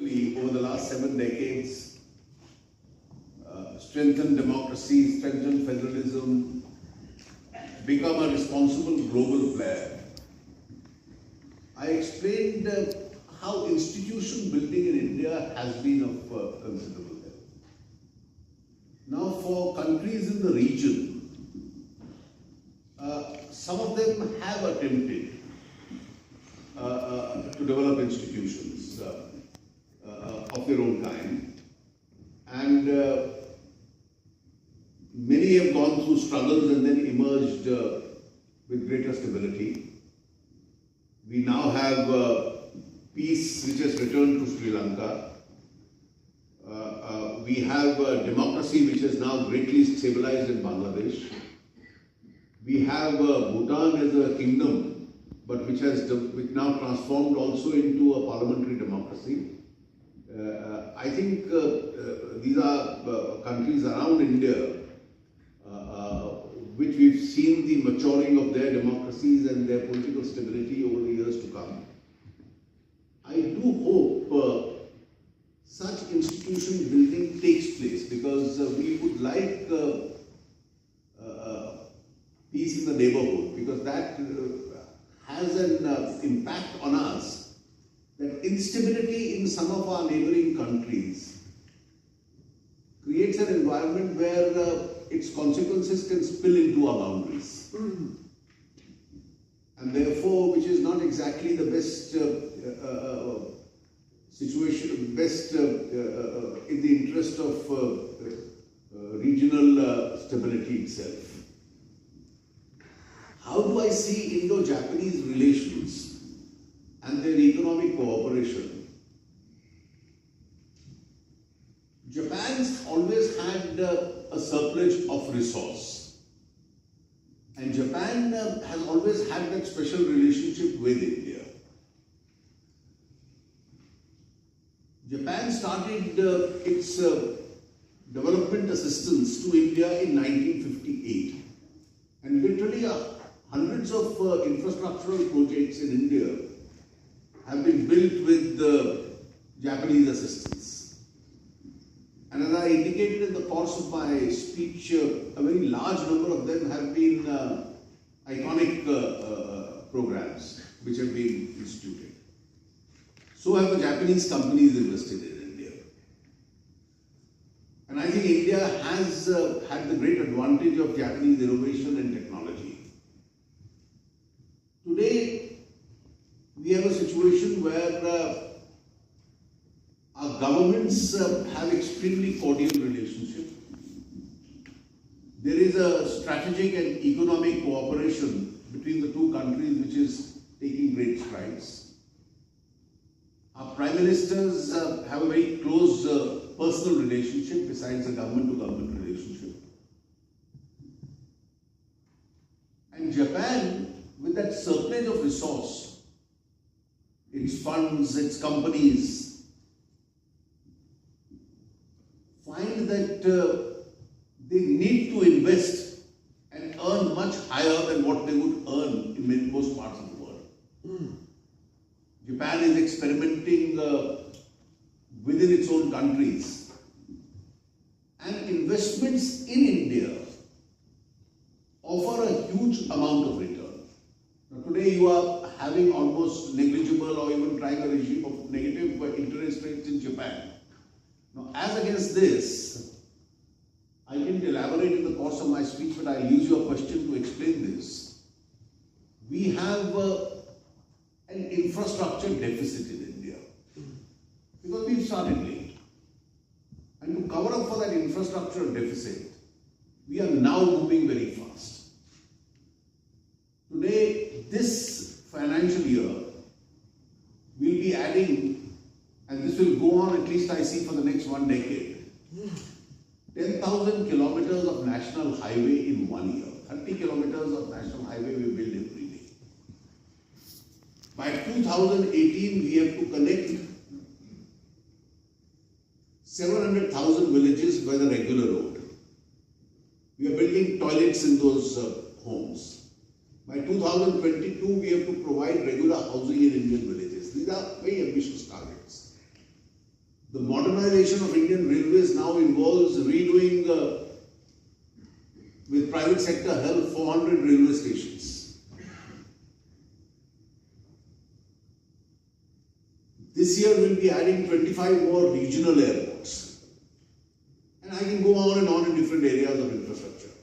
Over the last 7 decades, strengthen democracy, strengthen federalism, become a responsible global player. I explained how institution building in India has been of considerable help. Now, for countries in the region, some of them have attempted to develop institutions of their own kind, and many have gone through struggles and then emerged with greater stability. We now have peace which has returned to Sri Lanka. We have democracy which has now greatly stabilized in Bangladesh. We have Bhutan as a kingdom, but which now transformed also into a parliamentary democracy. I think these are countries around India which we've seen the maturing of their democracies and their political stability over the years to come. I do hope such institution building takes place, because we would like peace in the neighborhood, because that has an impact on us. That instability in some of our neighboring countries creates an environment where its consequences can spill into our boundaries. And therefore, which is not exactly the best situation, best in the interest of regional stability itself. How do I see Indo-Japanese relations and their economic cooperation? Japan's always had a surplus of resource, and Japan has always had that special relationship with India. Japan started its development assistance to India in 1958, and literally hundreds of infrastructural projects in India have been built with Japanese assistance. And as I indicated in the course of my speech, a very large number of them have been iconic programs which have been instituted. So have the Japanese companies invested in India. And I think India has had the great advantage of Japanese innovation and technology. Today, we have a situation where our governments have extremely cordial relationship. There is a strategic and economic cooperation between the two countries which is taking great strides. Our prime ministers have a very close personal relationship besides a government-to-government relationship. And Japan, with that surplus of resource, its funds, its companies, find that they need to invest and earn much higher than what they would earn in most parts of the world. Japan is experimenting within its own countries, and investments in India offer a huge amount of return. Now, today you are having almost negligible or even trying a regime of negative interest rates in Japan. Now, as against this, I can elaborate in the course of my speech, but I'll use your question to explain this. We have an infrastructure deficit in India because we've started late. And to cover up for that infrastructure deficit, we are now moving very fast. Today, this financial year, we'll be adding, and this will go on at least I see for the next 1 decade, 10,000 kilometers of national highway in 1 year. 30 kilometers of national highway we build every day. By 2018, we have to connect 700,000 villages by the regular road. We are building toilets in those homes. By 2022, we have to provide regular housing in Indian villages. These are very ambitious targets. The modernization of Indian Railways now involves redoing, with private sector help, 400 railway stations. This year we'll be adding 25 more regional airports. And I can go on and on in different areas of infrastructure.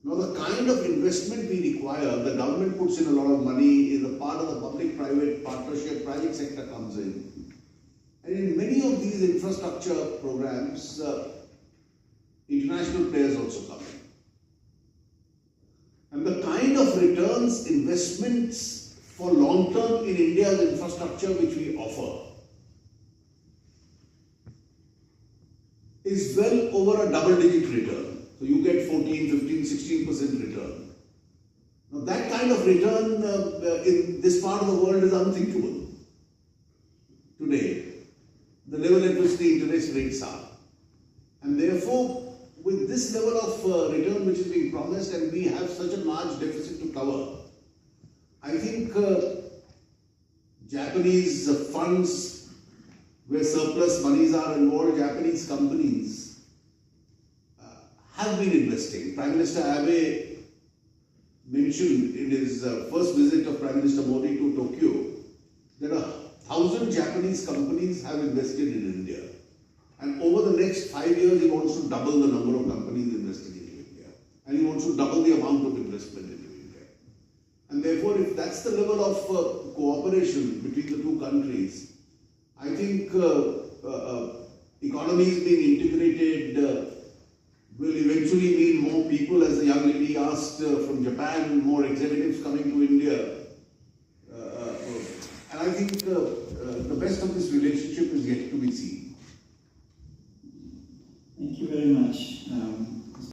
Now the kind of investment we require, the government puts in a lot of money, is a part of the public-private partnership, private sector comes in. And in many of these infrastructure programs, international players also come in. And the kind of returns, investments for long term in India's infrastructure which we offer is well over a double-digit return. So you get 14, 15, 16% return. Now that kind of return in this part of the world is unthinkable today. The level at which the interest rates are. And therefore, with this level of return which is being promised and we have such a large deficit to cover, I think Japanese funds where surplus monies are involved, Japanese companies have been investing. Prime Minister Abe mentioned in his first visit of Prime Minister Modi to Tokyo that 1,000 Japanese companies have invested in India. And over the next 5 years, he wants to double the number of companies investing into India. And he wants to double the amount of investment into India. And therefore, if that's the level of cooperation between the two countries, I think economies being integrated will eventually mean more people, as the young lady asked from Japan, more executives coming to India. And I think the best of this relationship is yet to be seen. Thank you very much.